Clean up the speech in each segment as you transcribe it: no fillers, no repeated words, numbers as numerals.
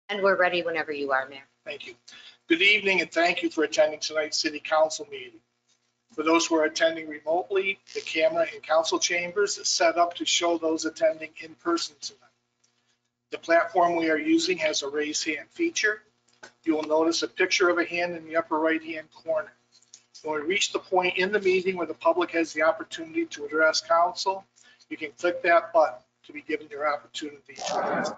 And we're ready whenever you are, Mayor. Thank you. Good evening and thank you for attending tonight's City Council meeting. For those who are attending remotely, the camera in council chambers is set up to show those attending in person tonight. The platform we are using has a raise hand feature. You will notice a picture of a hand in the upper right-hand corner. When we reach the point in the meeting where the public has the opportunity to address council, you can click that button to be given your opportunity to address.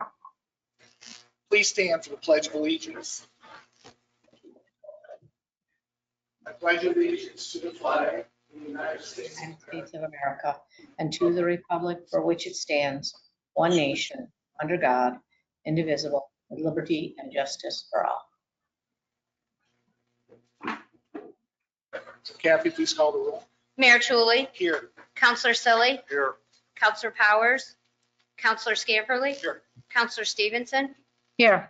Please stand for the Pledge of Allegiance. I pledge allegiance to the flag of the United States United States of America, and to the republic for which it stands, one nation, under God, indivisible, with liberty and justice for all. Kathy, please call the roll. Mayor Tully, Here. Counselor Selly, Here. Counselor Powers, Counselor Scamperly, Here. Counselor Stevenson, Here.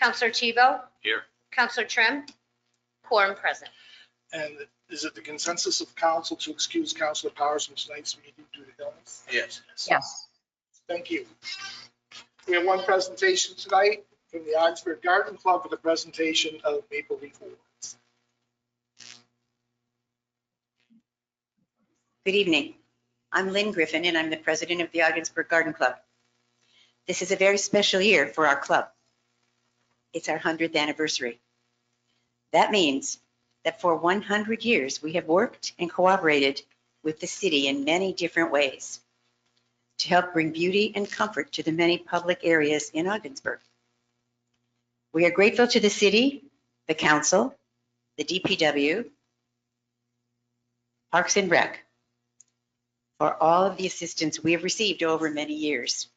Counselor Tebow, Here. Counselor Trim, quorum present. And is it the consensus of council to excuse Councilor Powers from tonight's meeting due to illness? Yes. Yes. Thank you. We have one presentation tonight from the Ogdensburg Garden Club for the presentation of Maple Leaf Awards. Good evening. I'm Lynn Griffin, and I'm the president of the Ogdensburg Garden Club. This is a very special year for our club. It's our 100th anniversary. That means that for 100 years, we have worked and cooperated with the city in many different ways to help bring beauty and comfort to the many public areas in Ogdensburg. We are grateful to the city, the council, the DPW, Parks and Rec, for all of the assistance we have received over many years.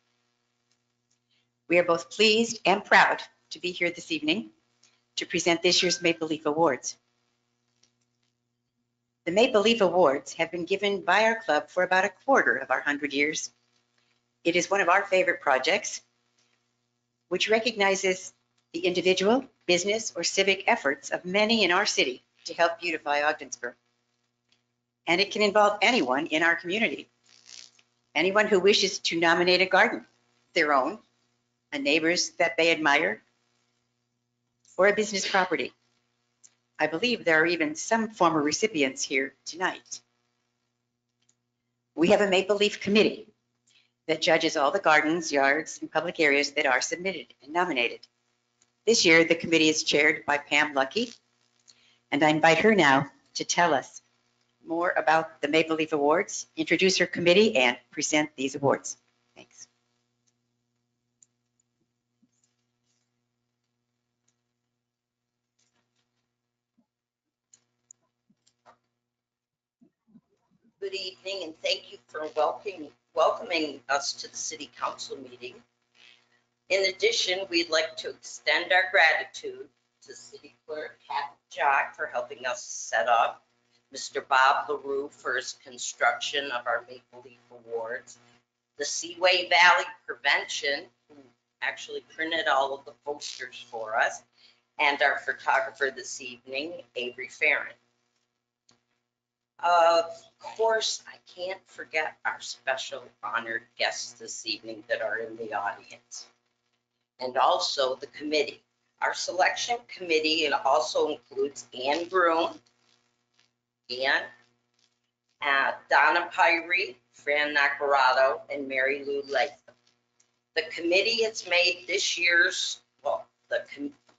We are both pleased and proud to be here this evening to present this year's Maple Leaf Awards. The Maple Leaf Awards have been given by our club for about a quarter of our 100 years. It is one of our favorite projects, which recognizes the individual, business, or civic efforts of many in our city to help beautify Ogdensburg. And it can involve anyone in our community. Anyone who wishes to nominate a garden, their own, a neighbor's that they admire, or a business property. I believe there are even some former recipients here tonight. We have a Maple Leaf Committee that judges all the gardens, yards, and public areas that are submitted and nominated. This year, the committee is chaired by Pam Lucky, and I invite her now to tell us more about the Maple Leaf Awards, introduce her committee, and present these awards. Thanks. Good evening, and thank you for welcoming us to the City Council meeting. In addition, we'd like to extend our gratitude to City Clerk Kathy Jock for helping us set up, Mr. Bob LaRue for his construction of our Maple Leaf Awards, the Seaway Valley Prevention, who actually printed all of the posters for us, and our photographer this evening, Avery Farron. Of course, I can't forget our special honored guests this evening that are in the audience, and also the committee. Our selection committee also includes Ann Broom, Donna Pyrie, Fran Nacarado, and Mary Lou Latham. The committee has made this year's, well, the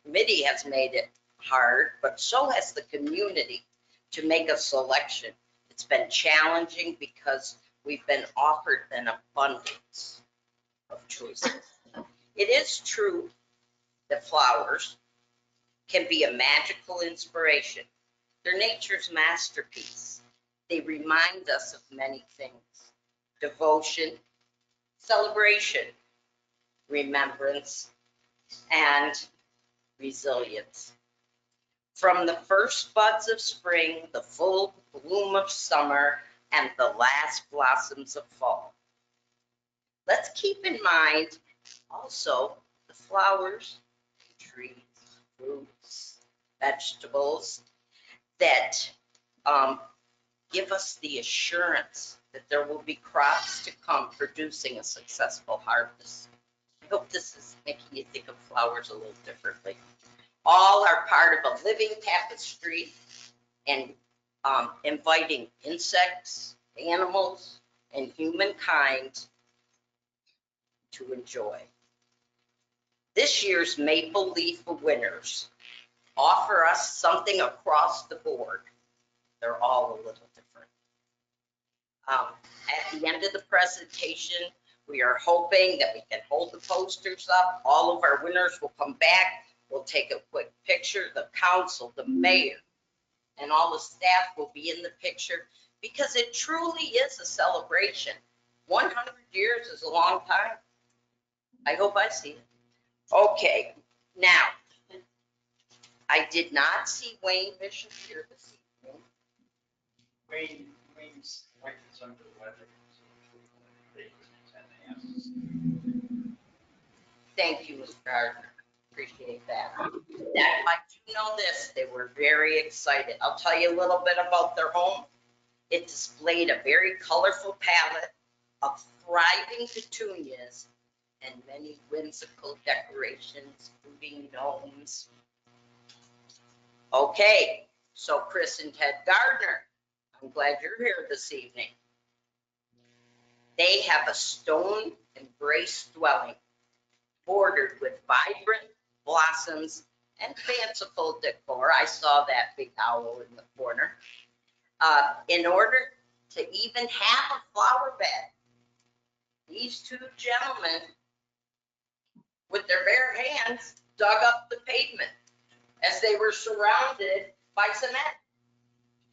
committee has made it hard, but so has the community to make a selection. It's been challenging because we've been offered an abundance of choices. It is true that flowers can be a magical inspiration. They're nature's masterpiece. They remind us of many things: devotion, celebration, remembrance, and resilience. From the first buds of spring, the full bloom of summer, and the last blossoms of fall. Let's keep in mind also the flowers, trees, fruits, vegetables that give us the assurance that there will be crops to come producing a successful harvest. I hope this is making you think of flowers a little differently. All are part of a living tapestry and inviting insects, animals, and humankind to enjoy. This year's Maple Leaf winners offer us something across the board. They're all a little different. At the end of the presentation, we are hoping that we can hold the posters up. All of our winners will come back. We'll take a quick picture. The council, the mayor, and all the staff will be in the picture because it truly is a celebration. 100 years is a long time. I hope I see it. Okay, now, I did not see Wayne Bishop here this evening. Wayne's wife is under the weather. So they can Thank you, Mr. Gardner. Appreciate that. That, I do know this, they were very excited. I'll tell you a little bit about their home. It displayed a very colorful palette of thriving petunias and many whimsical decorations, including gnomes. Okay, so Chris and Ted Gardner, I'm glad you're here this evening. They have a stone embraced dwelling bordered with vibrant blossoms and fanciful decor. I saw that big owl in the corner. In order to even have a flower bed, these two gentlemen, with their bare hands, dug up the pavement as they were surrounded by cement.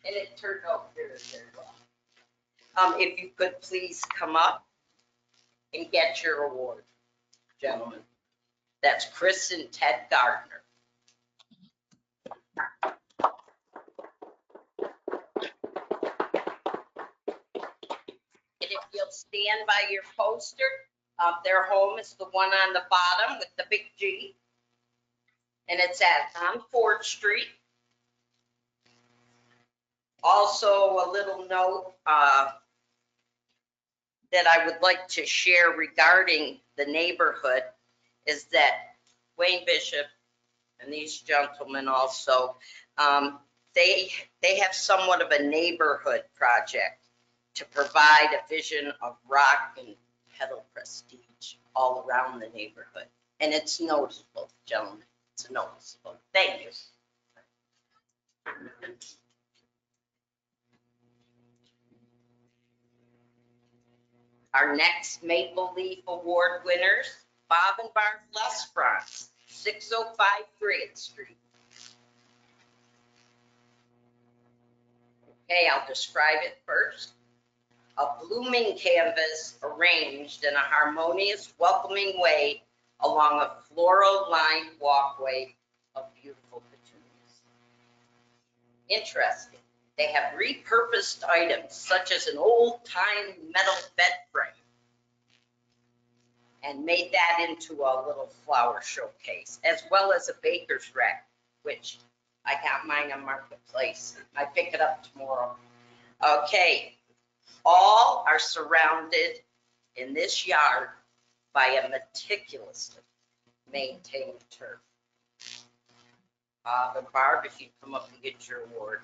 And it turned out very, very well. If you could please come up and get your award, gentlemen. That's Chris and Ted Gardner. And if you'll stand by your poster, their home is the one on the bottom with the big G. And it's on 4th Street. Also, a little note that I would like to share regarding the neighborhood is that Wayne Bishop and these gentlemen also, they have somewhat of a neighborhood project to provide a vision of rock and pedal prestige all around the neighborhood. And it's noticeable, gentlemen, it's noticeable. Thank you. Our next Maple Leaf Award winners, Bob and Bart Lesfrance, 605 Grant Street. Okay, I'll describe it first. A blooming canvas arranged in a harmonious, welcoming way along a floral-lined walkway of beautiful petunias. Interesting. They have repurposed items such as an old-time metal bed frame and made that into a little flower showcase, as well as a baker's rack, which I got mine on Marketplace. I pick it up tomorrow. Okay, all are surrounded in this yard by a meticulously maintained turf. But Barb, if you come up and get your award.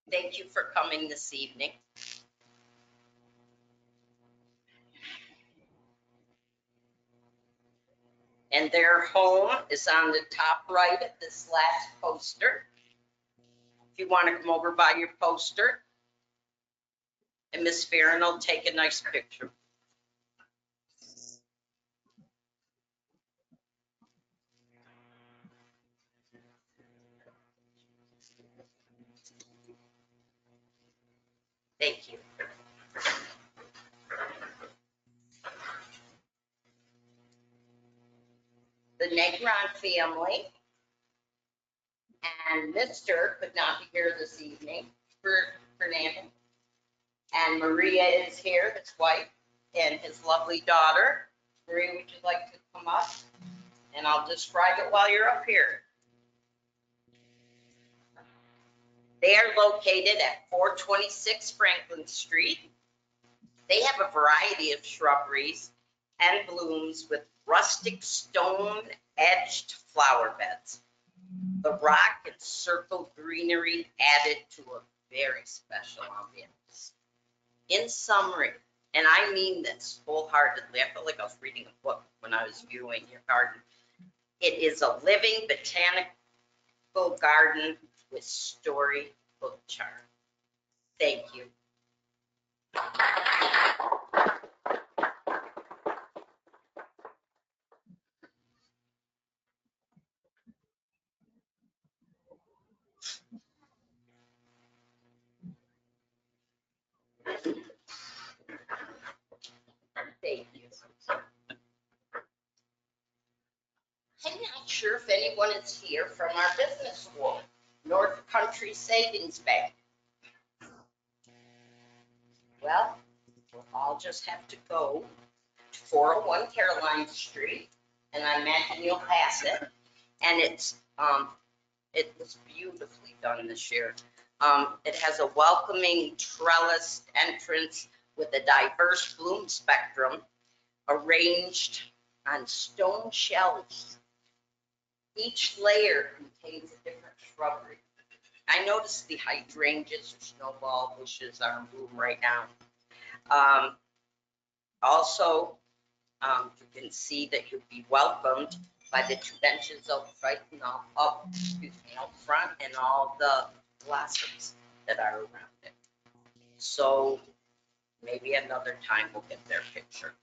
Thank you for coming this evening. And their home is on the top right of this last poster. If you want to come over by your poster, and Miss Farron will take a nice picture. Thank you. The Negron family and Mr. could not be here this evening, Fernando. And Maria is here, his wife, and his lovely daughter. Maria, would you like to come up? and I'll describe it while you're up here. They are located at 426 Franklin Street. They have a variety of shrubberies and blooms with rustic stone edged flower beds. The rock and circle greenery added to a very special ambience. In summary, and I mean this wholeheartedly, I felt like I was reading a book when I was viewing your garden. It is a living botanical garden with storybook charm. Thank you. Thank you. I'm not sure if anyone is here from our business school, North Country Savings Bank. Well, we'll all just have to go to 401 Caroline Street, and I imagine you'll pass it. And it was beautifully done this year. It has a welcoming trellised entrance with a diverse bloom spectrum arranged on stone shelves. Each layer contains a different shrubbery. I noticed the hydrangeas or snowball bushes are in bloom right now. Also, you can see that you'll be welcomed by the two benches out front and all the blossoms that are around it. So maybe another time we'll get their picture.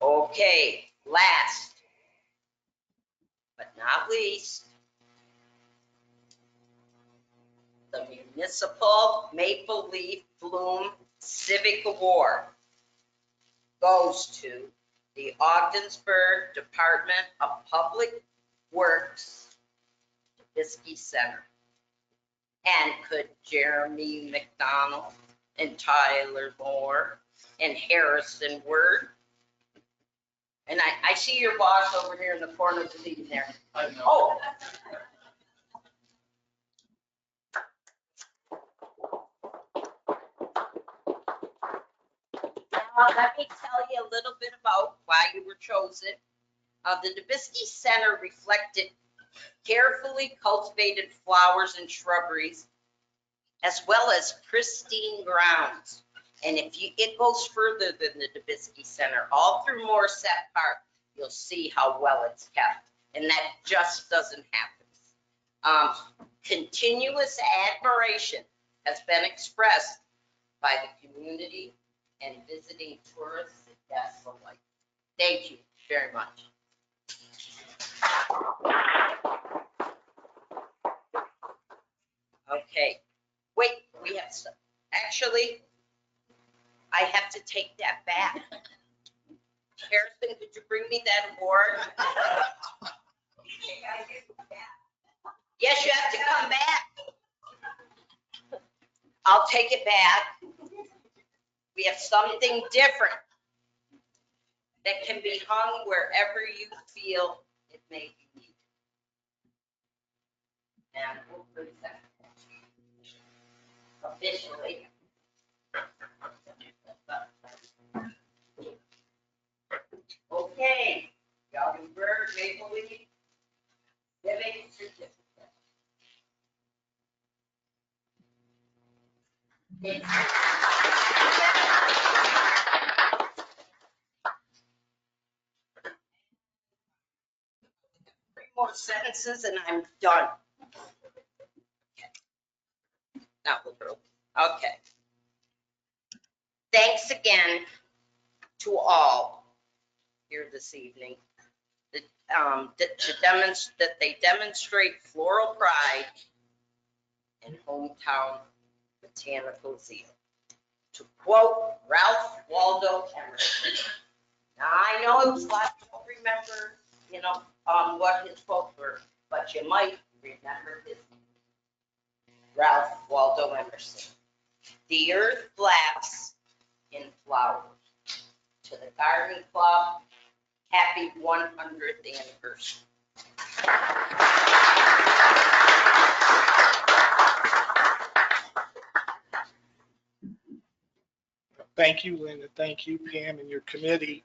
Okay, last but not least, the Municipal Maple Leaf Bloom Civic Award goes to the Ogdensburg Department of Public Works, Biskie Center. And could Jeremy McDonald and Tyler Moore and Harrison Word. And I see your boss over here in the corner sitting there. I know. Oh. Let me tell you a little bit about why you were chosen. The Dubisky Center reflected carefully cultivated flowers and shrubberies, as well as pristine grounds. And it goes further than the Dubisky Center. All through Morissette Park, you'll see how well it's kept. And that just doesn't happen. Continuous admiration has been expressed by the community and visiting tourists and guests alike. Thank you very much. Okay, wait, we have some, actually, I have to take that back. Harrison, could you bring me that award? Yes, you have to come back. I'll take it back. We have something different that can be hung wherever you feel it may be needed. And we'll present officially. Okay, Galgenberg Maple Leaf Civic Certificate. Three more sentences and I'm done. Now, okay. Thanks again to all here this evening that they demonstrate floral pride and hometown botanical zeal. To quote Ralph Waldo Emerson. Now I know a lot of people remember, what his quotes were, but you might remember his Ralph Waldo Emerson. The earth laughs in flowers. To the garden club, Happy 100th anniversary. Thank you, Linda. Thank you, Pam, and your committee.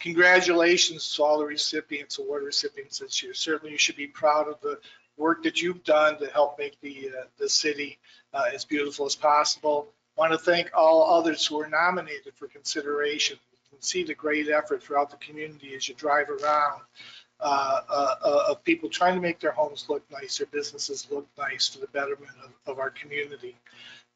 Congratulations to all the recipients, award recipients this year. Certainly you should be proud of the work that you've done to help make the city as beautiful as possible. Want to thank all others who were nominated for consideration. You can see the great effort throughout the community as you drive around of people trying to make their homes look nice, their businesses look nice for the betterment of our community.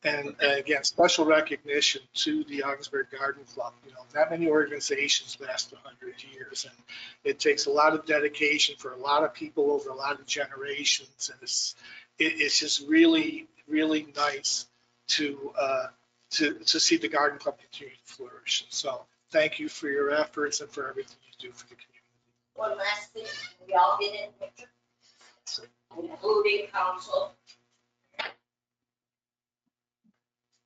And again, special recognition to the Augsburg Garden Club. You know, not many organizations last 100 years, and it takes a lot of dedication for a lot of people over a lot of generations, and it's just really, really nice to see the Garden Club continue to flourish. So thank you for your efforts and for everything you do for the community. One last thing, we all get in the picture, including council.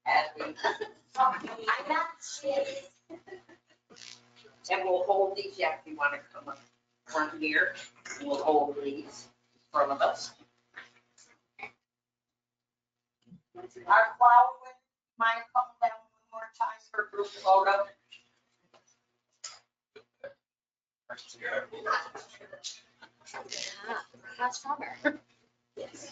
I'm not serious. And we'll hold these, yeah, if you want to come up front here, we'll hold these in front of us. Our flower, mind come down one more time for group photo? Hot summer. Yes.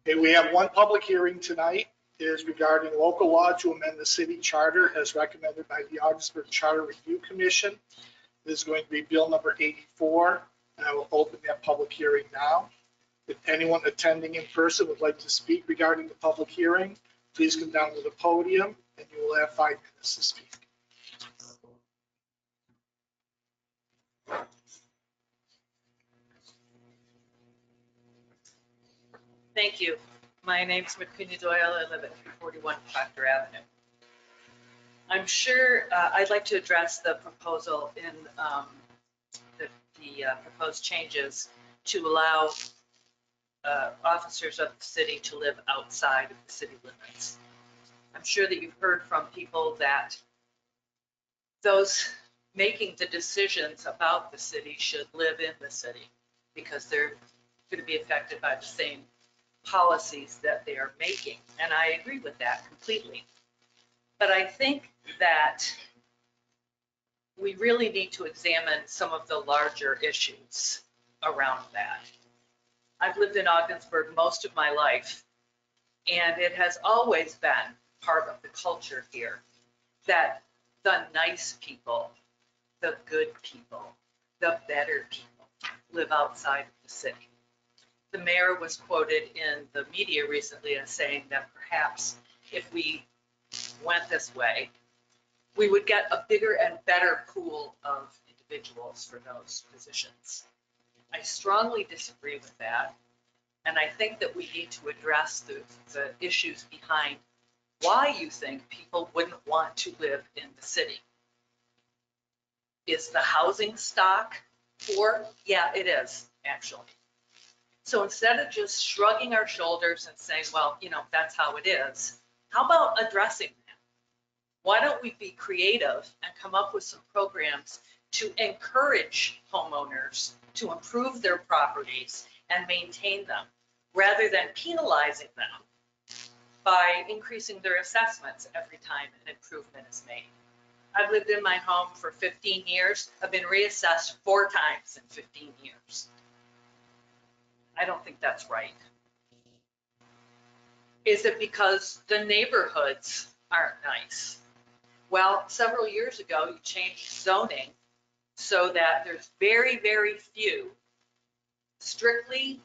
Okay, we have one public hearing tonight. It is regarding local law to amend the city charter as recommended by the Augsburg Charter Review Commission. This is going to be bill number 84, and I will open that public hearing now. If anyone attending in person would like to speak regarding the public hearing, please come down to the podium and you will have 5 minutes to speak. Thank you. My name's McCuny Doyle. I live at 341 Proctor Avenue. I'm sure I'd like to address the proposal in the proposed changes to allow officers of the city to live outside of the city limits. I'm sure that you've heard from people that those making the decisions about the city should live in the city because they're going to be affected by the same policies that they are making. And I agree with that completely. But I think that we really need to examine some of the larger issues around that. I've lived in Ogdensburg most of my life, and it has always been part of the culture here that the nice people, the good people, the better people live outside of the city. The mayor was quoted in the media recently as saying that perhaps if we went this way, we would get a bigger and better pool of individuals for those positions. I strongly disagree with that. And I think that we need to address the issues behind why you think people wouldn't want to live in the city. Is the housing stock poor? Yeah, it is, actually. So instead of just shrugging our shoulders and saying, well, that's how it is, how about addressing that? Why don't we be creative and come up with some programs to encourage homeowners to improve their properties and maintain them, rather than penalizing them by increasing their assessments every time an improvement is made? I've lived in my home for 15 years. I've been reassessed 4 times in 15 years. I don't think that's right. Is it because the neighborhoods aren't nice? Well, several years ago, you changed zoning so that there's very, very few strictly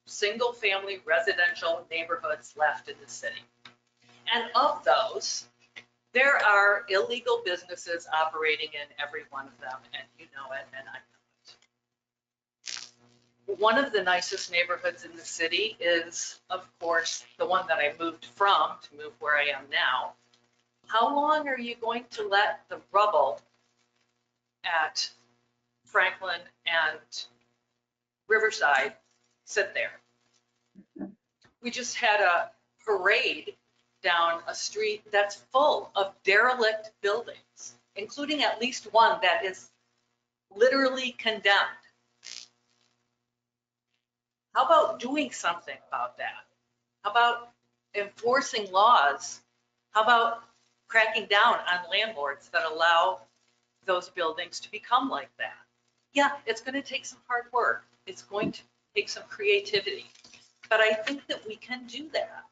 single-family residential neighborhoods left in the city. And of those, there are illegal businesses operating in every one of them, and you know it, and I know it. One of the nicest neighborhoods in the city is, of course, the one that I moved from to move where I am now. How long are you going to let the rubble at Franklin and Riverside sit there? We just had a parade down a street that's full of derelict buildings, including at least one that is literally condemned. How about doing something about that? How about enforcing laws? How about cracking down on landlords that allow those buildings to become like that? Yeah, it's going to take some hard work. It's going to take some creativity, but I think that we can do that.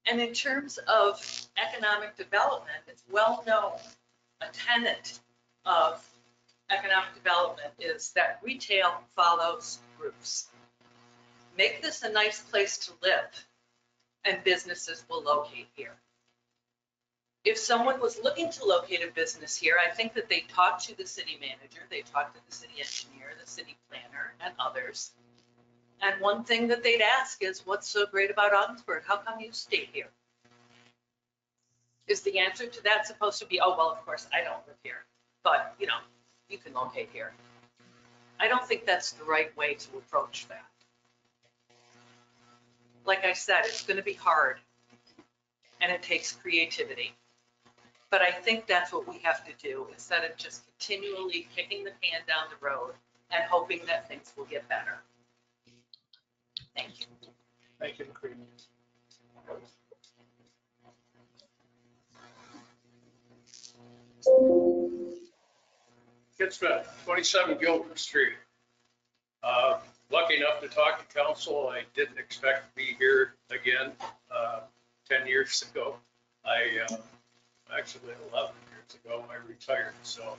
And in terms of economic development, it's well known, a tenet of economic development is that retail follows roofs. Make this a nice place to live, and businesses will locate here. If someone was looking to locate a business here, I think that they talk to the city manager, they talk to the city engineer, the city planner, and others. And one thing that they'd ask is, what's so great about Ogdensburg? How come you stayed here? Is the answer to that supposed to be, oh, well, of course, I don't live here, but you can locate here? I don't think that's the right way to approach that. Like I said, it's going to be hard and it takes creativity. But I think that's what we have to do instead of just continually kicking the can down the road and hoping that things will get better. Thank you. Thank you, McCready. Kit Smith, 27 Gilbert Street. Lucky enough to talk to council. I didn't expect to be here again 10 years ago. Actually 11 years ago, I retired. So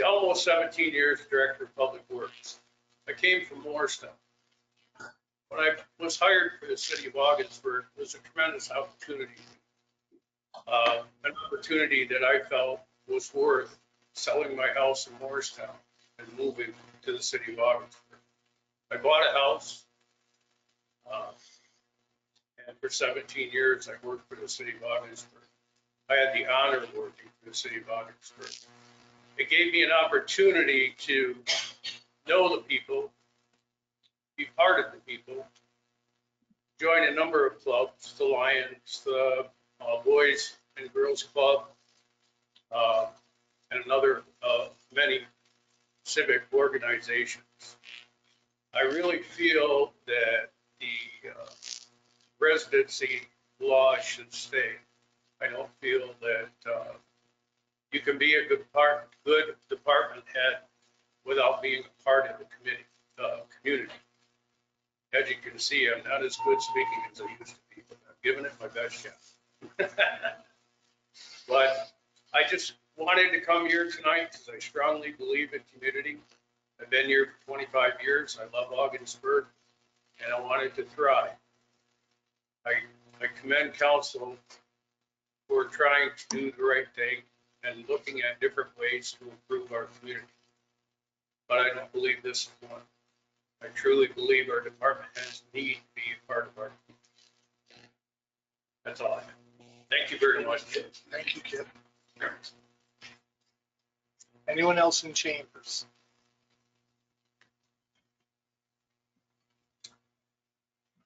almost 17 years director of public works. I came from Morristown. When I was hired for the city of Ogdensburg, it was a tremendous opportunity. An opportunity that I felt was worth selling my house in Morristown and moving to the city of Ogdensburg. I bought a house, and for 17 years I worked for the city of Ogdensburg. I had the honor of working for the city of Ogdensburg. It gave me an opportunity to know the people, be part of the people, join a number of clubs, the Lions, the Boys and Girls Club, and another many civic organizations. I really feel that the residency law should stay. I don't feel that you can be a good department head without being a part of the community. As you can see, I'm not as good speaking as I used to be, but I'm giving it my best shot. But I just wanted to come here tonight because I strongly believe in community. I've been here for 25 years. I love Ogdensburg, and I wanted to thrive. I commend council for trying to do the right thing and looking at different ways to improve our community. But I don't believe this is one. I truly believe our department heads need to be a part of our community. That's all I have. Thank you very much. Thank you, Kip. Anyone else in chambers?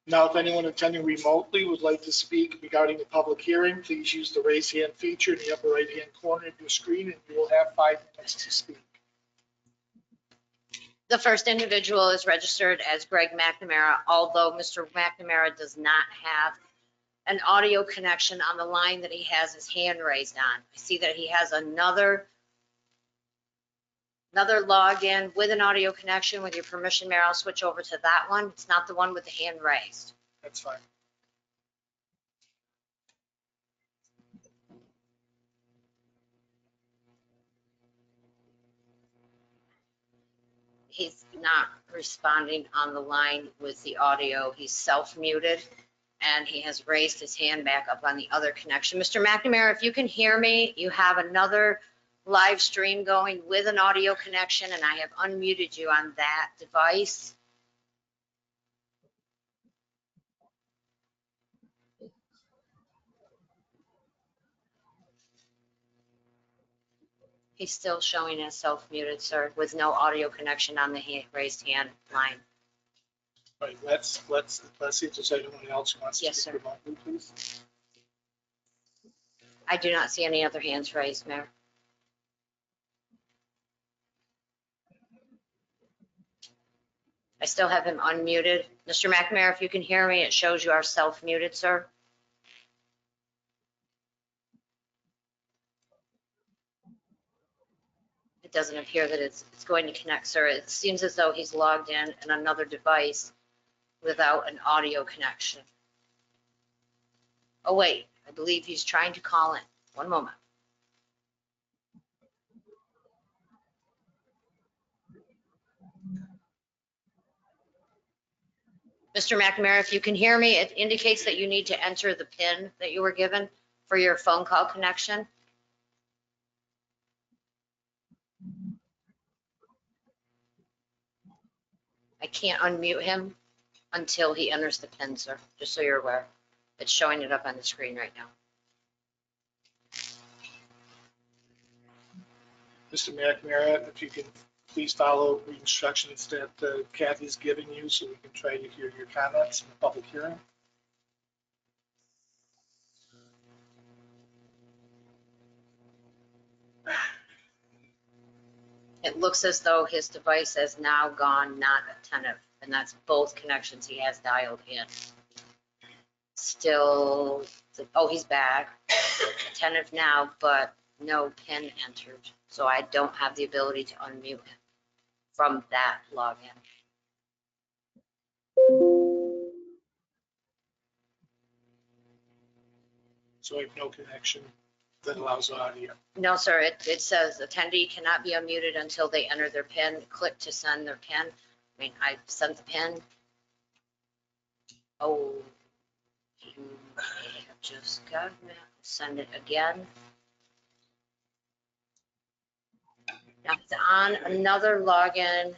Now, if anyone attending remotely would like to speak regarding the public hearing, please use the raise hand feature in the upper right-hand corner of your screen, and you will have 5 minutes to speak. The first individual is registered as Greg McNamara, although Mr. McNamara does not have an audio connection on the line that he has his hand raised on. I see that he has another login with an audio connection. With your permission, Mayor, I'll switch over to that one. It's not the one with the hand raised. That's fine. He's not responding on the line with the audio. He's self-muted and he has raised his hand back up on the other connection. Mr. McNamara, if you can hear me, you have another live stream going with an audio connection and I have unmuted you on that device. He's still showing as self-muted, sir, with no audio connection on the raised hand line. Right, let's see if there's anyone else who wants to Yes, speak sir. remotely, please. I do not see any other hands raised, Mayor. I still have him unmuted. Mr. McNamara, if you can hear me, it shows you are self-muted, sir. It doesn't appear that it's going to connect, sir. It seems as though he's logged in another device without an audio connection. Oh, wait, I believe he's trying to call in. One moment. Mr. McNamara, if you can hear me, it indicates that you need to enter the PIN that you were given for your phone call connection. I can't unmute him until he enters the PIN, sir, just so you're aware. It's showing it up on the screen right now. Mr. McNamara, if you can please follow the instructions that Kathy's giving you so we can try to hear your comments in the public hearing. It looks as though his device has now gone not attentive, and that's both connections he has dialed in. Still, oh, he's back. Attentive now, but no PIN entered. So I don't have the ability to unmute him from that login. So I have no connection that allows audio. No, sir, it says attendee cannot be unmuted until they enter their PIN. Click to send their PIN. I mean, I sent the PIN. Oh, you may have just gotten it. Send it again. Now it's on another login.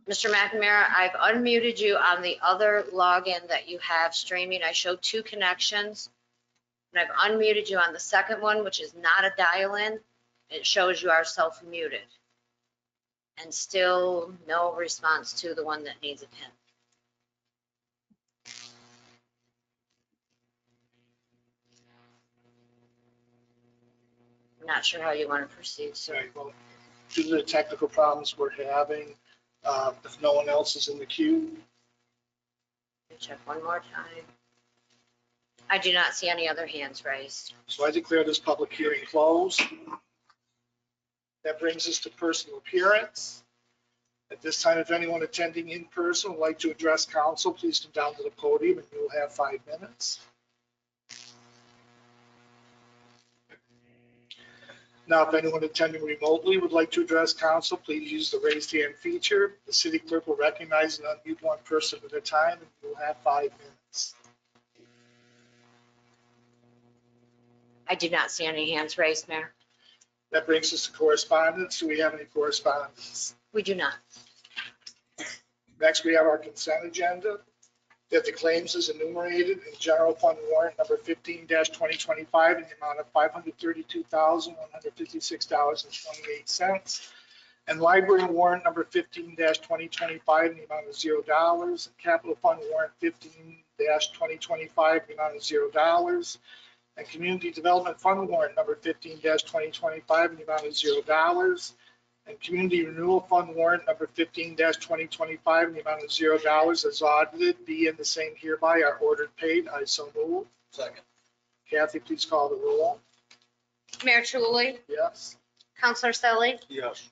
Mr. McNamara, I've unmuted you on the other login that you have streaming. I showed 2 connections. And I've unmuted you on the second one, which is not a dial-in. It shows you are self-muted. And still no response to the one that needs a PIN. I'm not sure how you want to proceed, sir. Right, well, due to the technical problems we're having, if no one else is in the queue, Let me check one more time. I do not see any other hands raised. so I declare this public hearing closed. That brings us to personal appearance. At this time, if anyone attending in person would like to address council, please come down to the podium and you will have 5 minutes. Now, if anyone attending remotely would like to address council, please use the raised hand feature. The city clerk will recognize and unmute one person at a time, and you will have 5 minutes. I do not see any hands raised, Mayor. That brings us to correspondence. Do we have any correspondence? We do not. Next, we have our consent agenda. that the claims as enumerated in general fund warrant number 15-2025 in the amount of $532,156.28, and library warrant number 15-2025 in the amount of $0, capital fund warrant 15-2025 in the amount of $0, and community development fund warrant number 15-2025 in the amount of $0, and community renewal fund warrant number 15-2025 in the amount of $0 as audited, be and the same hereby are ordered paid. I so move. Second. Kathy, please call the roll. Mayor Tulley, Yes. Counselor Selly, Yes.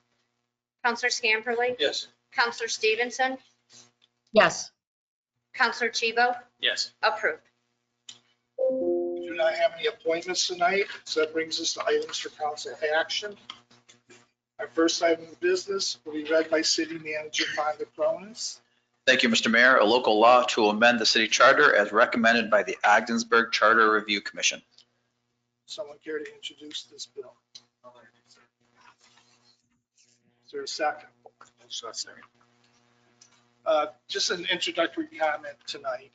Counselor Scamperly, Yes. Counselor Stevenson, Yes. Counselor Tebow, Yes. approved. We do not have any appointments tonight, so that brings us to items for council action. Our first item of business will be read by City Manager Fonda Cronis. Thank you, Mr. Mayor. A local law to amend the city charter as recommended by the Ogdensburg Charter Review Commission. Someone care to introduce this bill? Is there a second? Just an introductory comment tonight.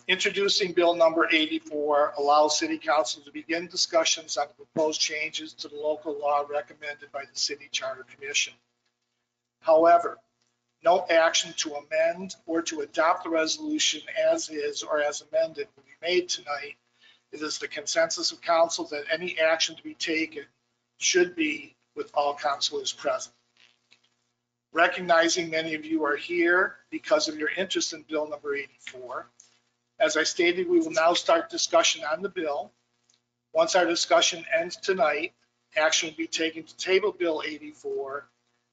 Introducing Bill number 84 allows City Council to begin discussions on proposed changes to the local law recommended by the City Charter Commission. However, no action to amend or to adopt the resolution as is or as amended will be made tonight. It is the consensus of council that any action to be taken should be with all councilors present. Recognizing many of you are here because of your interest in Bill number 84, as I stated, we will now start discussion on the bill. Once our discussion ends tonight, action will be taken to table Bill 84,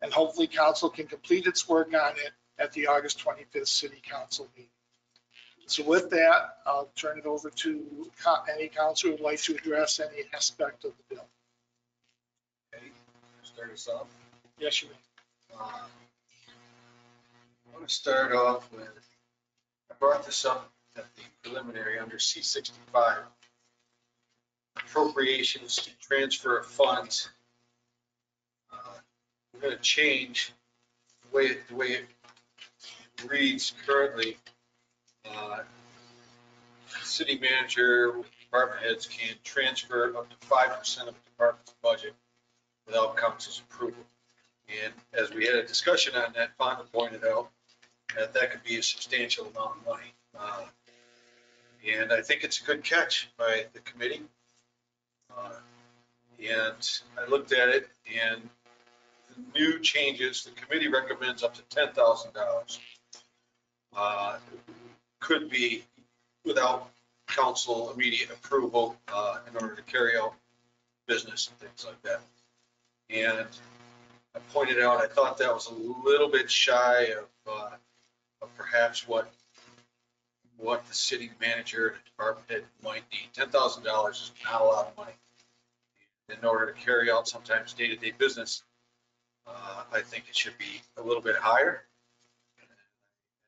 and hopefully council can complete its work on it at the August 25th City Council meeting. So with that, I'll turn it over to any councilor who would like to address any aspect of the bill. Okay, start us off. Yes, you may. I want to start off with, I brought this up at the preliminary under C65, appropriations to transfer of funds. We're going to change the way it reads currently. City manager with department heads can transfer up to 5% of the department's budget without council's approval. And as we had a discussion on that, Fonda pointed out that that could be a substantial amount of money. And I think it's a good catch by the committee. And I looked at it, and the new changes, the committee recommends up to $10,000. Could be without council immediate approval in order to carry out business and things like that. And I pointed out, I thought that was a little bit shy of perhaps what the city manager and the department head might need. $10,000 is not a lot of money. In order to carry out sometimes day-to-day business, I think it should be a little bit higher.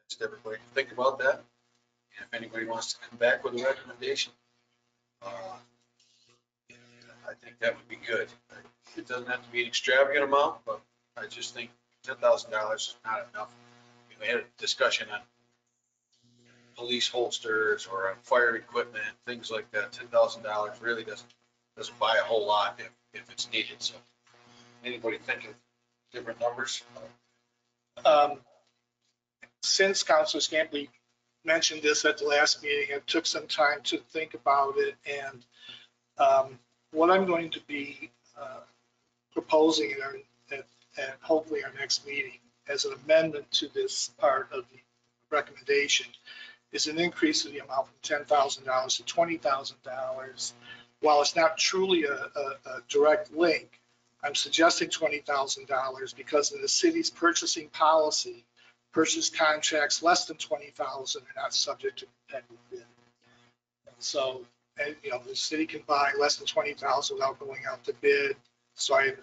Just everybody to think about that. And if anybody wants to come back with a recommendation, I think that would be good. It doesn't have to be an extravagant amount, but I just think $10,000 is not enough. We had a discussion on police holsters or on fire equipment, things like that. $10,000 really doesn't buy a whole lot if it's needed. So anybody think of different numbers? Since Councilor Scamperly mentioned this at the last meeting, I took some time to think about it, and what I'm going to be proposing at hopefully our next meeting as an amendment to this part of the recommendation is an increase of the amount from $10,000 to $20,000. While it's not truly a direct link, I'm suggesting $20,000 because in the city's purchasing policy, purchase contracts less than $20,000 are not subject to competitive bid. And so, the city can buy less than $20,000 without going out to bid. So I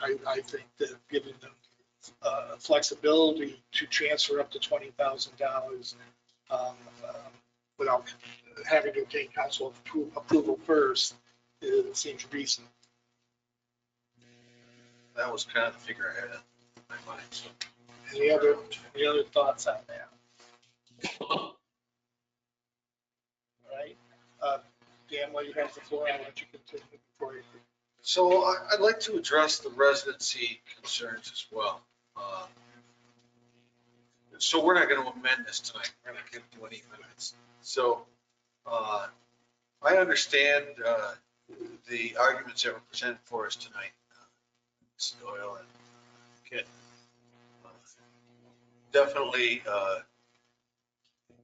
think that giving them flexibility to transfer up to $20,000 without having to obtain council approval first, it seems reasonable. That was kind of the figure I had in my mind. So Any other thoughts on that? Dan, while you have the floor, I'll let you continue before you. So I'd like to address the residency concerns as well. So we're not going to amend this tonight. We're not going to do any amendments. So I understand the arguments that were presented for us tonight. Ms. Doyle and Kit. Definitely,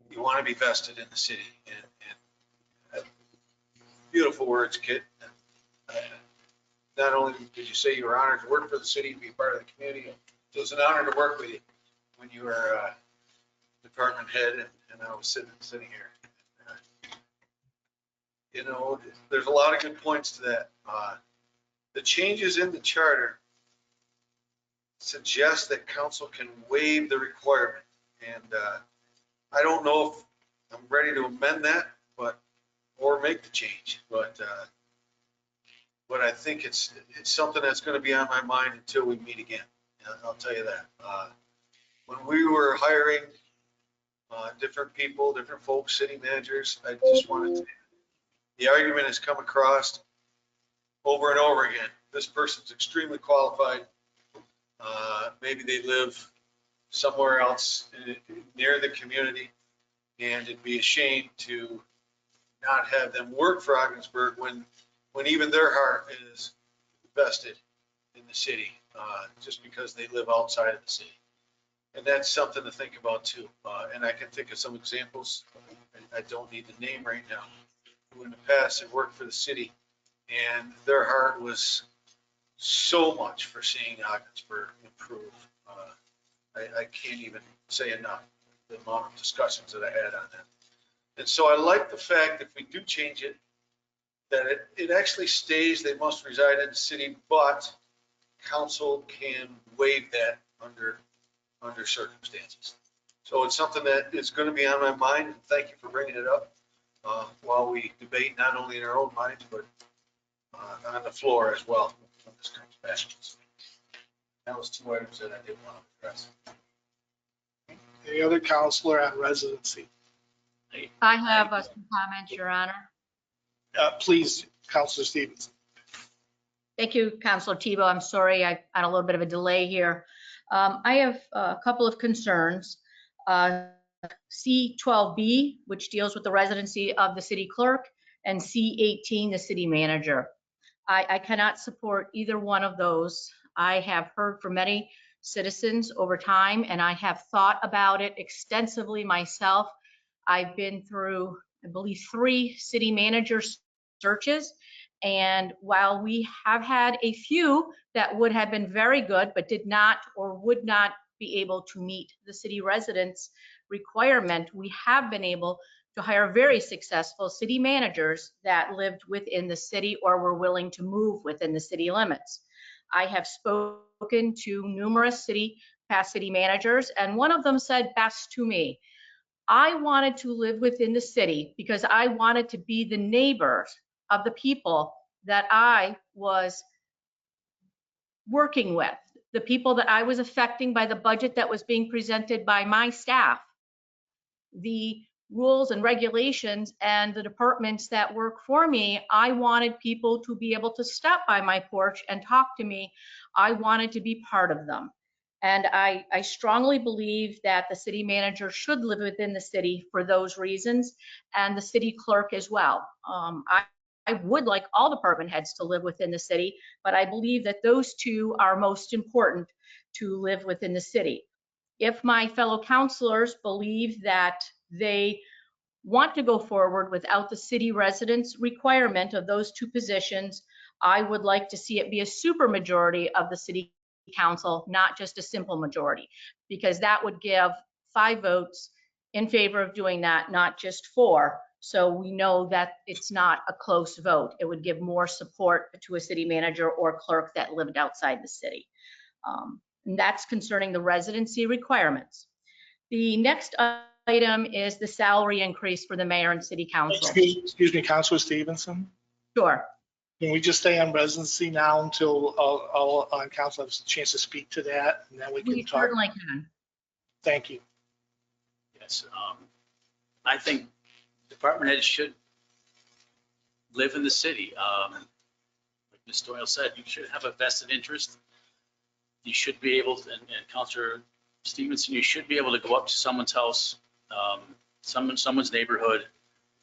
you want to be vested in the city. And beautiful words, Kit. Not only did you say you were honored to work for the city, be part of the community, it was an honor to work with you when you were department head and I was sitting here. You know, there's a lot of good points to that. The changes in the charter suggest that council can waive the requirement. And I don't know if I'm ready to amend that, or make the change, but I think it's something that's going to be on my mind until we meet again. I'll tell you that. When we were hiring different people, different folks, city managers, I just wanted to, the argument has come across over and over again. This person's extremely qualified. Maybe they live somewhere else near the community, and it'd be a shame to not have them work for Ogdensburg when even their heart is vested in the city, just because they live outside of the city. And that's something to think about too. And I can think of some examples, I don't need the name right now, who in the past have worked for the city and their heart was so much for seeing Ogdensburg improve. I can't even say enough the amount of discussions that I had on that. And so I like the fact that if we do change it, that it actually stays, they must reside in the city, but council can waive that under circumstances. So it's something that is going to be on my mind, and thank you for bringing it up while we debate, not only in our own minds, but on the floor as well. When this comes back. That was 2 items that I did want to address. Any other counselor on residency? I have some comments, Your Honor. Please, Counselor Stevenson. Thank you, Councilor Tebow. I'm sorry, I'm on a little bit of a delay here. I have a couple of concerns. C12B, which deals with the residency of the city clerk, and C18, the city manager. I cannot support either one of those. I have heard from many citizens over time, and I have thought about it extensively myself. I've been through, I believe, 3 city manager searches. And while we have had a few that would have been very good, but did not or would not be able to meet the city residents requirement, we have been able to hire very successful city managers that lived within the city or were willing to move within the city limits. I have spoken to numerous past city managers, and one of them said best to me, I wanted to live within the city because I wanted to be the neighbors of the people that I was working with, the people that I was affecting by the budget that was being presented by my staff, the rules and regulations and the departments that work for me. I wanted people to be able to stop by my porch and talk to me. I wanted to be part of them. And I strongly believe that the city manager should live within the city for those reasons, and the city clerk as well. I would like all department heads to live within the city, but I believe that those 2 are most important to live within the city. If my fellow councilors believe that they want to go forward without the city residents requirement of those 2 positions, I would like to see it be a super majority of the city council, not just a simple majority, because that would give 5 votes in favor of doing that, not just 4. So we know that it's not a close vote. It would give more support to a city manager or clerk that lived outside the city. And that's concerning the residency requirements. The next item is the salary increase for the mayor and city council. Excuse me, Counselor Stevenson. Sure. Can we just stay on residency now until all on council has a chance to speak to that, and then we can We talk? certainly can. Thank you. Yes, I think department heads should live in the city. Like Ms. Doyle said, you should have a vested interest. You should be able to, and Councilor Stevenson, you should be able to go up to someone's house, someone's neighborhood.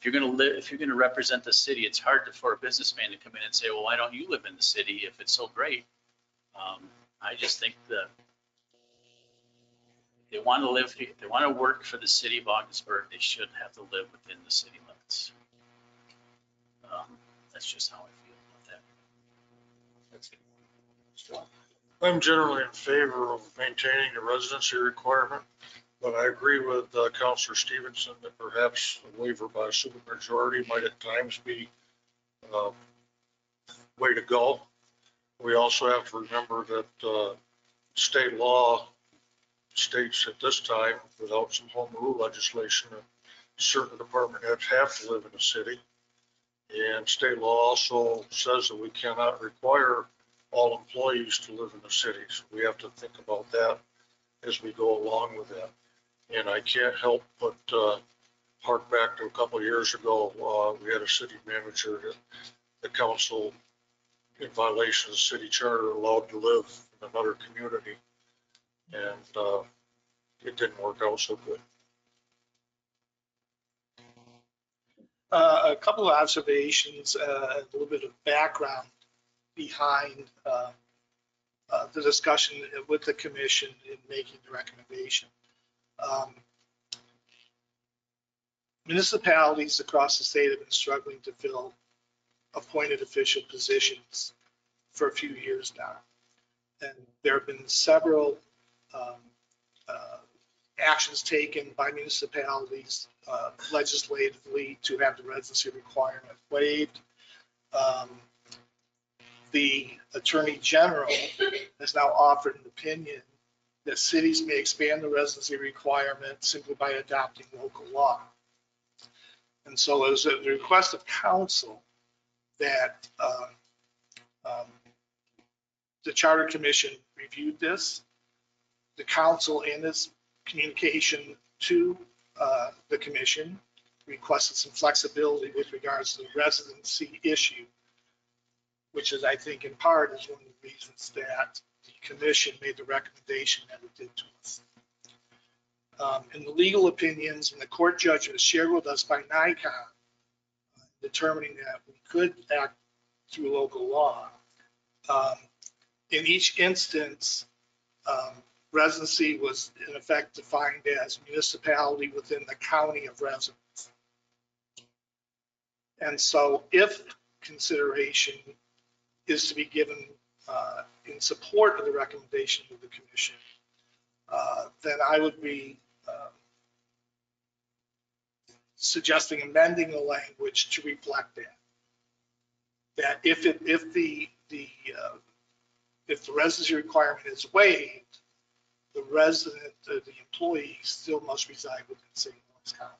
If you're going to represent the city, it's hard for a businessman to come in and say, well, why don't you live in the city if it's so great? I just think that they want to live, if they want to work for the city of Augsburg, they should have to live within the city limits. That's just how I feel about that. That's it. I'm generally in favor of maintaining the residency requirement, but I agree with Councilor Stevenson that perhaps a waiver by a supermajority might at times be way to go. We also have to remember that state law states at this time, without some home rule legislation, that certain department heads have to live in the city. And state law also says that we cannot require all employees to live in the city. So we have to think about that as we go along with that. And I can't help but hark back to a couple of years ago, we had a city manager that the council, in violation of the city charter, allowed to live in another community. And it didn't work out so good. A couple of observations, a little bit of background behind the discussion with the commission in making the recommendation. Municipalities across the state have been struggling to fill appointed official positions for a few years now. And there have been several actions taken by municipalities legislatively to have the residency requirement waived. The Attorney General has now offered an opinion that cities may expand the residency requirement simply by adopting local law. And so it was at the request of council that the Charter Commission reviewed this. The council, in its communication to the commission, requested some flexibility with regards to the residency issue, which is, I think, in part is one of the reasons that the commission made the recommendation that it did to us. In the legal opinions and the court judgment shared with us by NICOM, determining that we could act through local law. In each instance, residency was in effect defined as municipality within the county of residence. And so if consideration is to be given in support of the recommendation of the commission, then I would be suggesting amending the language to reflect that. That if the residency requirement is waived, the resident, the employee still must reside within St. Louis County.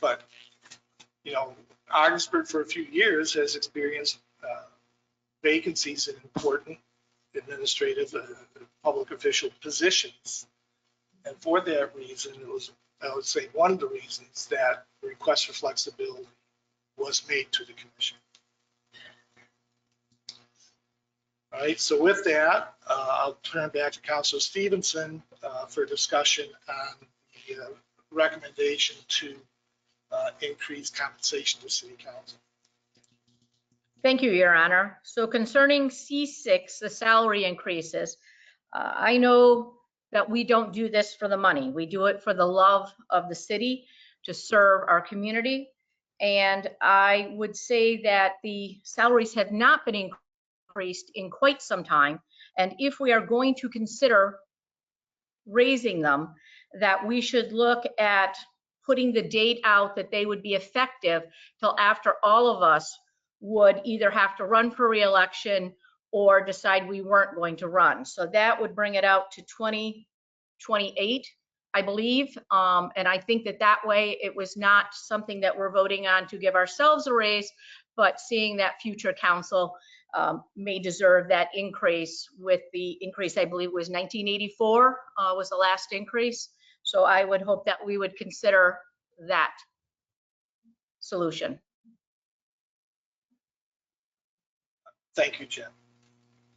But, you know, Augsburg for a few years has experienced vacancies in important administrative public official positions. And for that reason, it was, I would say, one of the reasons that the request for flexibility was made to the commission. All right, so with that, I'll turn back to Councilor Stevenson for discussion on the recommendation to increase compensation to City Council. Thank you, Your Honor. So concerning C6, the salary increases, I know that we don't do this for the money. We do it for the love of the city, to serve our community. And I would say that the salaries have not been increased in quite some time. And if we are going to consider raising them, that we should look at putting the date out that they would be effective till after all of us would either have to run for re-election or decide we weren't going to run. So that would bring it out to 2028, I believe. And I think that that way it was not something that we're voting on to give ourselves a raise, but seeing that future council may deserve that increase with the increase, I believe it was 1984 was the last increase. So I would hope that we would consider that solution. Thank you, Jen.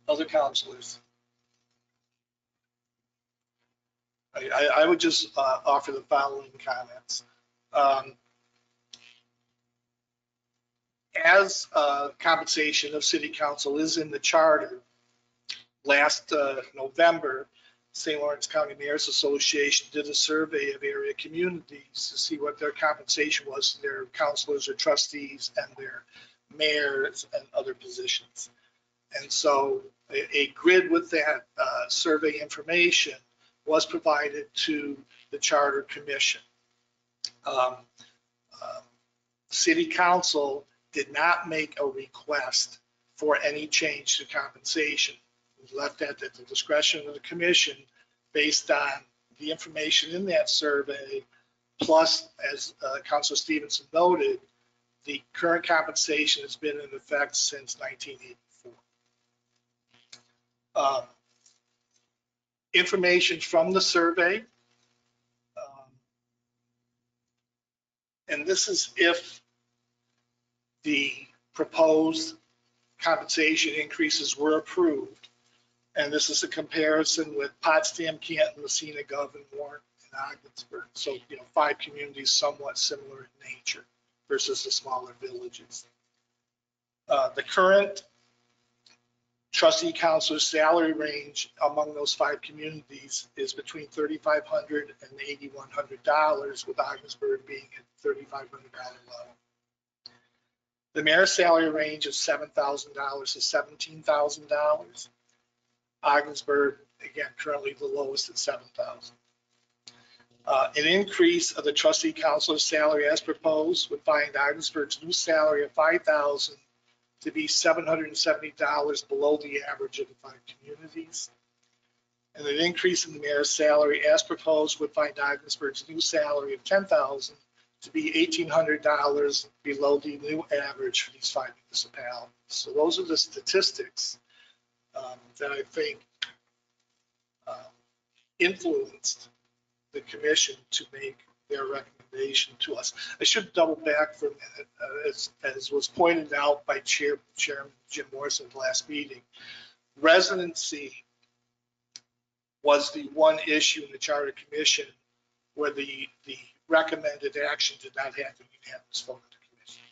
Other counselors? I would just offer the following comments. As compensation of city council is in the charter, last November, St. Lawrence County Mayors Association did a survey of area communities to see what their compensation was, their councilors or trustees and their mayors and other positions. And so a grid with that survey information was provided to the Charter Commission. City Council did not make a request for any change to compensation. We left that at the discretion of the commission based on the information in that survey, plus, as Councilor Stevenson noted, the current compensation has been in effect since 1984. Information from the survey, and this is if the proposed compensation increases were approved. And this is a comparison with Potsdam, Canton, Messina, Govan, Warren, and Ogdensburg. So, 5 communities somewhat similar in nature versus the smaller villages. The current trustee councilor salary range among those 5 communities is between $3,500 and $8,100, with Ogdensburg being at $3,500 level. The mayor's salary range is $7,000 to $17,000. Ogdensburg, again, currently the lowest at $7,000. An increase of the trustee councilor's salary as proposed would find Ogdensburg's new salary of $5,000 to be $770 below the average of the 5 communities. And an increase in the mayor's salary as proposed would find Ogdensburg's new salary of $10,000 to be $1,800 below the new average for these 5 municipalities. So those are the statistics that I think influenced the commission to make their recommendation to us. I should double back for a minute, as was pointed out by Chairman Jim Morrison at the last meeting. Residency was the one issue in the Charter Commission where the recommended action did not have the unanimous vote of the commission.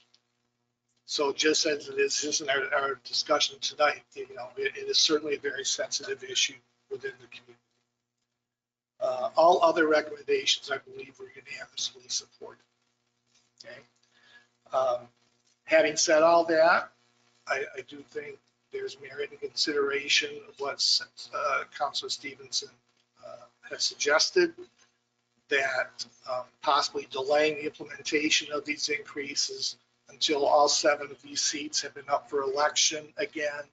So just as it is in our discussion tonight, it is certainly a very sensitive issue within the community. All other recommendations, I believe, were unanimously supported. Okay. Having said all that, I do think there's merit in consideration of what Councilor Stevenson has suggested, that possibly delaying the implementation of these increases until all 7 of these seats have been up for election again.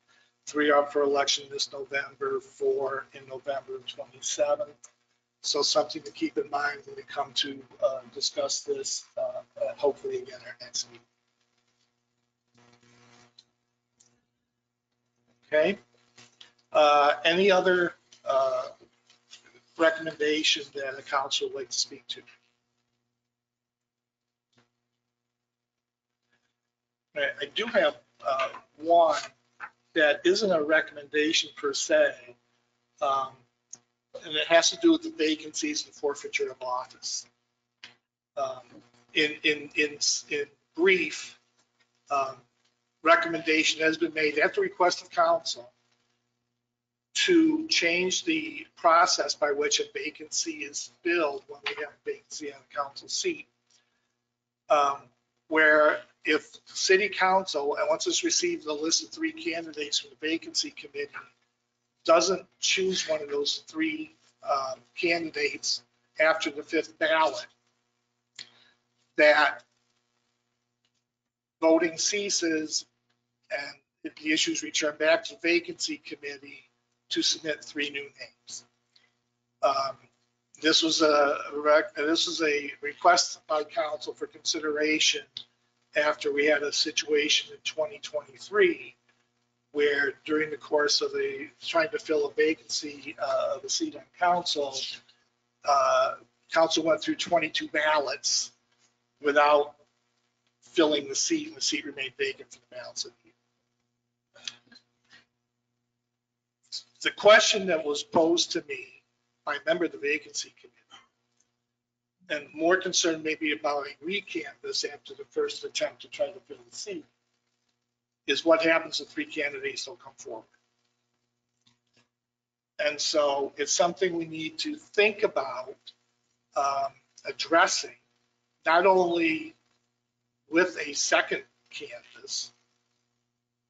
3 are up for election this November, 4 in November of 27. So something to keep in mind when we come to discuss this, hopefully again our next meeting. Okay. Any other recommendation that a council would like to speak to? I do have one that isn't a recommendation per se, and it has to do with the vacancies and forfeiture of office. In brief, recommendation has been made at the request of council to change the process by which a vacancy is filled when we have a vacancy on a council seat. Where if city council, and once it's received the list of 3 candidates from the vacancy committee, doesn't choose one of those 3 candidates after the 5th ballot, that voting ceases and if the issues return back to the vacancy committee to submit 3 new names. This was a request by council for consideration after we had a situation in 2023 where during the course of trying to fill a vacancy of a seat on council, council went through 22 ballots without filling the seat, and the seat remained vacant for the balance of the year. The question that was posed to me by a member of the vacancy committee, and more concerned maybe about a recanvass after the first attempt to try to fill the seat, is what happens if 3 candidates don't come forward. And so it's something we need to think about addressing, not only with a second canvas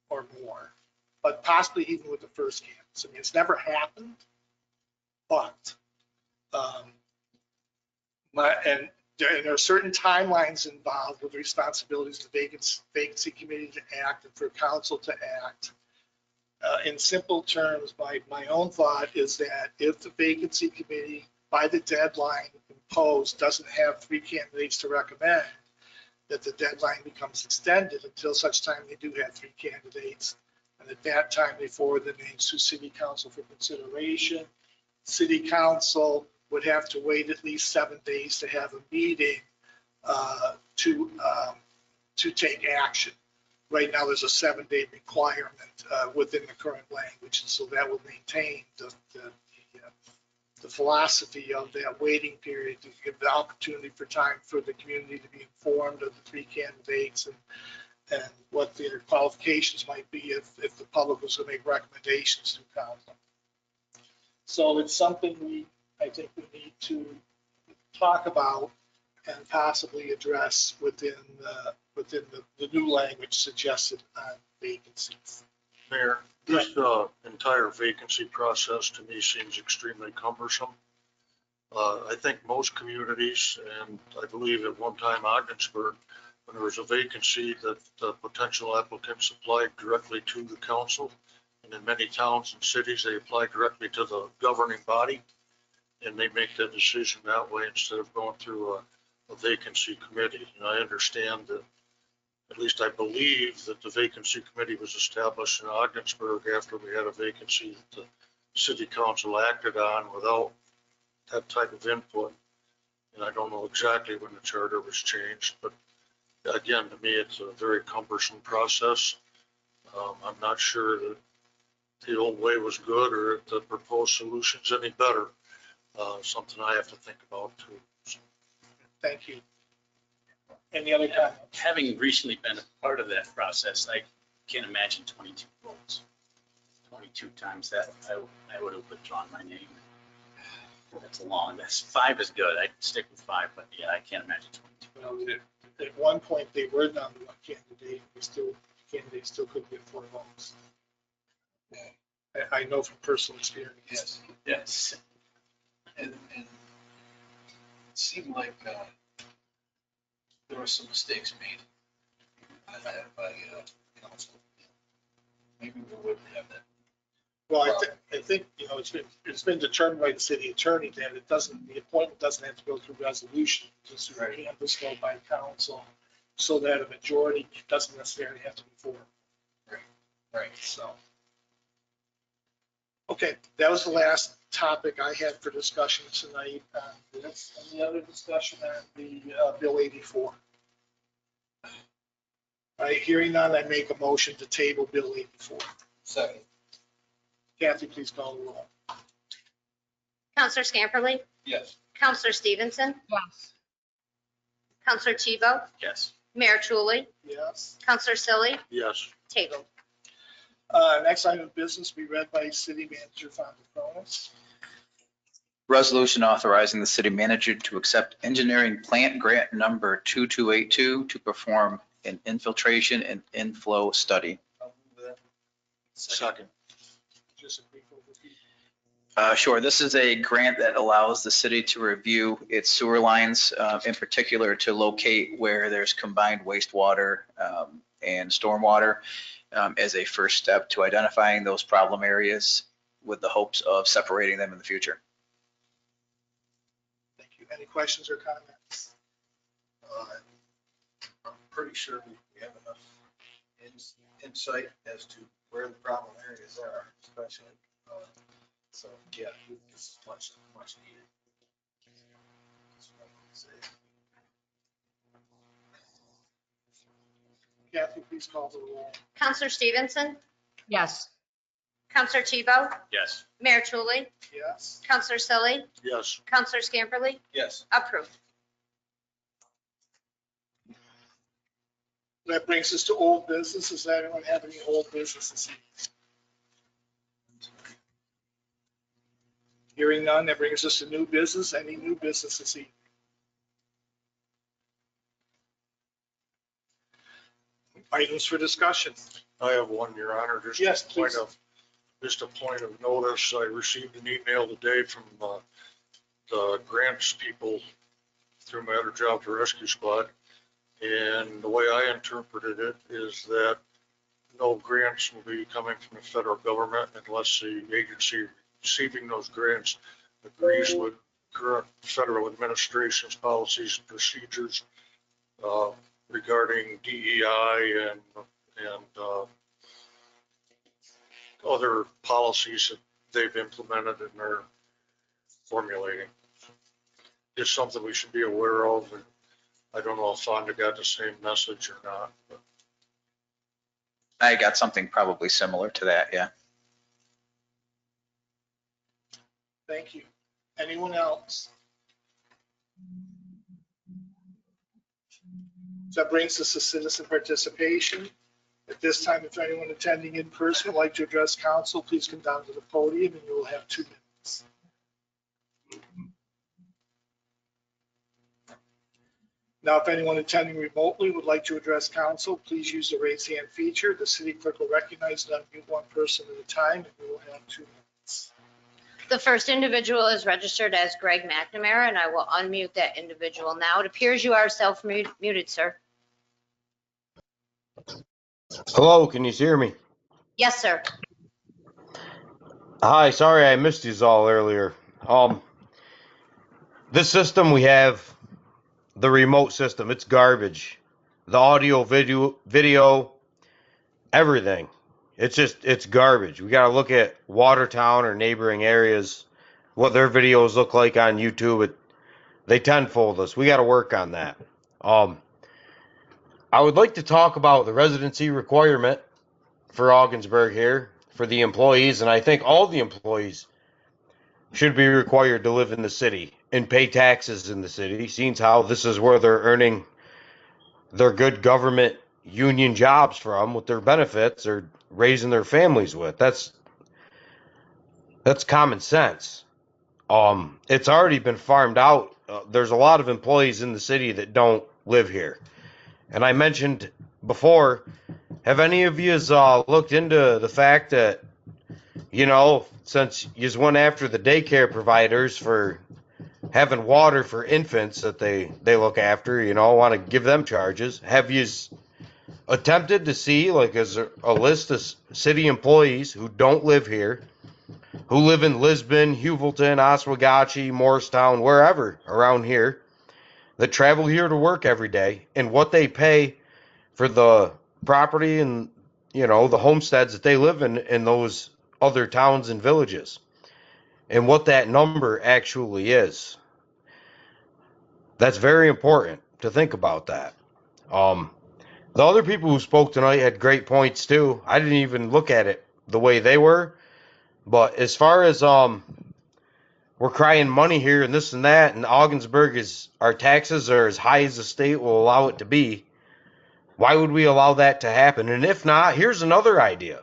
or more, but possibly even with the first canvas. I mean, it's never happened, but and there are certain timelines involved with the responsibilities of the vacancy committee to act and for council to act. In simple terms, my own thought is that if the vacancy committee, by the deadline imposed, doesn't have 3 candidates to recommend, that the deadline becomes extended until such time they do have 3 candidates. And at that time, they forward the names to city council for consideration. City council would have to wait at least 7 days to have a meeting to take action. Right now, there's a 7-day requirement within the current language, and so that will maintain the philosophy of that waiting period to give the opportunity for time for the community to be informed of the 3 candidates and what their qualifications might be if the public was to make recommendations to council. So it's something I think we need to talk about and possibly address within the new language suggested on vacancies. Mayor, this entire vacancy process to me seems extremely cumbersome. I think most communities, and I believe at one time Ogdensburg, when there was a vacancy, that the potential applicants applied directly to the council. And in many towns and cities, they apply directly to the governing body, and they make the decision that way instead of going through a vacancy committee. And I understand that, at least I believe that the vacancy committee was established in Ogdensburg after we had a vacancy that the city council acted on without that type of input. And I don't know exactly when the charter was changed, but again, to me, it's a very cumbersome process. I'm not sure that the old way was good or if the proposed solution's any better. Something I have to think about too. So. Thank you. Any other comments? Having recently been a part of that process, I can't imagine 22 votes. 22 times that, I would have withdrawn my name. That's long. That's 5 is good. I'd stick with 5, but yeah, I can't imagine 22. Well, at one point, they were down to 1 candidate. Candidates still couldn't get 4 votes. I know from personal experience. Yes. And it seemed like there were some mistakes made by council. Maybe we wouldn't have that. Well, I think, it's been determined by the city attorney that the appointment doesn't have to go through resolution, just through a canvas vote by council, so that a majority doesn't necessarily have to be for. Right. So. Okay, that was the last topic I had for discussion tonight. Any other discussion on the Bill 84? All right, hearing none, I make a motion to table Bill 84. Second. Kathy, please call the roll. Counselor Scamperly? Yes. Counselor Stevenson? Yes. Counselor Tebow? Yes. Mayor Truly? Yes. Counselor Silly? Yes. Tabled. Next item of business be read by City Manager Fontecronis. Resolution authorizing the city manager to accept engineering plant grant number 2282 to perform an infiltration and inflow study. I'll move that. Second. Just a brief overview. Sure. This is a grant that allows the city to review its sewer lines, in particular to locate where there's combined wastewater and stormwater as a first step to identifying those problem areas with the hopes of separating them in the future. Thank you. Any questions or comments? I'm pretty sure we have enough insight as to where the problem areas are, especially. So, yeah, this is much needed. That's what I would say. Kathy, please call the roll. Counselor Stevenson, Yes. Counselor Tebow, Yes. Mayor Tulley, Yes. Counselor Selly, Yes. Counselor Scamperly, Yes. approved. That brings us to old business. Does anyone have any old business this evening? Hearing none, that brings us to new business. Any new business this evening? Items for discussion. I have one, Your Honor. Yes, please. Just a point of notice. I received an email today from the grants people through my other job, the rescue squad. And the way I interpreted it is that no grants will be coming from the federal government unless the agency receiving those grants agrees with current federal administration's policies and procedures regarding DEI and other policies that they've implemented and are formulating. It's something we should be aware of, and I don't know if Fonda got the same message or not. But I got something probably similar to that, yeah. Thank you. Anyone else? So that brings us to citizen participation. At this time, if anyone attending in person would like to address council, please come down to the podium and you will have 2 minutes. Now, if anyone attending remotely would like to address council, please use the raise hand feature. The city clerk will recognize and unmute one person at a time, and we will have 2 minutes. The first individual is registered as Greg McNamara, and I will unmute that individual now. It appears you are self-muted, sir. Hello, can you hear me? Yes, sir. Hi, sorry I missed you all earlier. This system we have, the remote system, it's garbage. The audio, video, everything. It's garbage. We got to look at Watertown or neighboring areas, what their videos look like on YouTube. They tenfold us. We got to work on that. I would like to talk about the residency requirement for Augsburg here for the employees, and I think all the employees should be required to live in the city and pay taxes in the city, seeing how this is where they're earning their good government union jobs from with their benefits or raising their families with. That's common sense. It's already been farmed out. There's a lot of employees in the city that don't live here. And I mentioned before, have any of you looked into the fact that, since you went after the daycare providers for having water for infants that they look after, want to give them charges, have you attempted to see, is there a list of city employees who don't live here, who live in Lisbon, Huvelton, Oswegatchie, Morristown, wherever around here, that travel here to work every day, and what they pay for the property and, the homesteads that they live in those other towns and villages, and what that number actually is? That's very important to think about that. The other people who spoke tonight had great points too. I didn't even look at it the way they were, but as far as we're crying money here and this and that, and Augsburg our taxes are as high as the state will allow it to be. Why would we allow that to happen? And if not, here's another idea.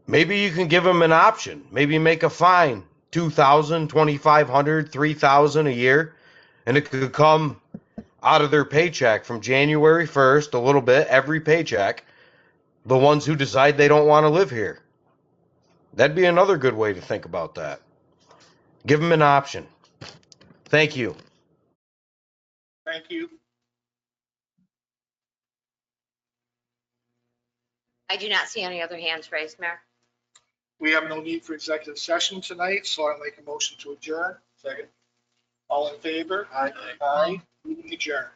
Maybe you can give them an option. Maybe make a fine, $2,000, $2,500, $3,000 a year, and it could come out of their paycheck from January 1st, a little bit, every paycheck, the ones who decide they don't want to live here. That'd be another good way to think about that. Give them an option. Thank you. Thank you. I do not see any other hands raised, Mayor. We have no need for executive session tonight, so I'll make a motion to adjourn. Second. All in favor? Aye. Aye. Meeting adjourned.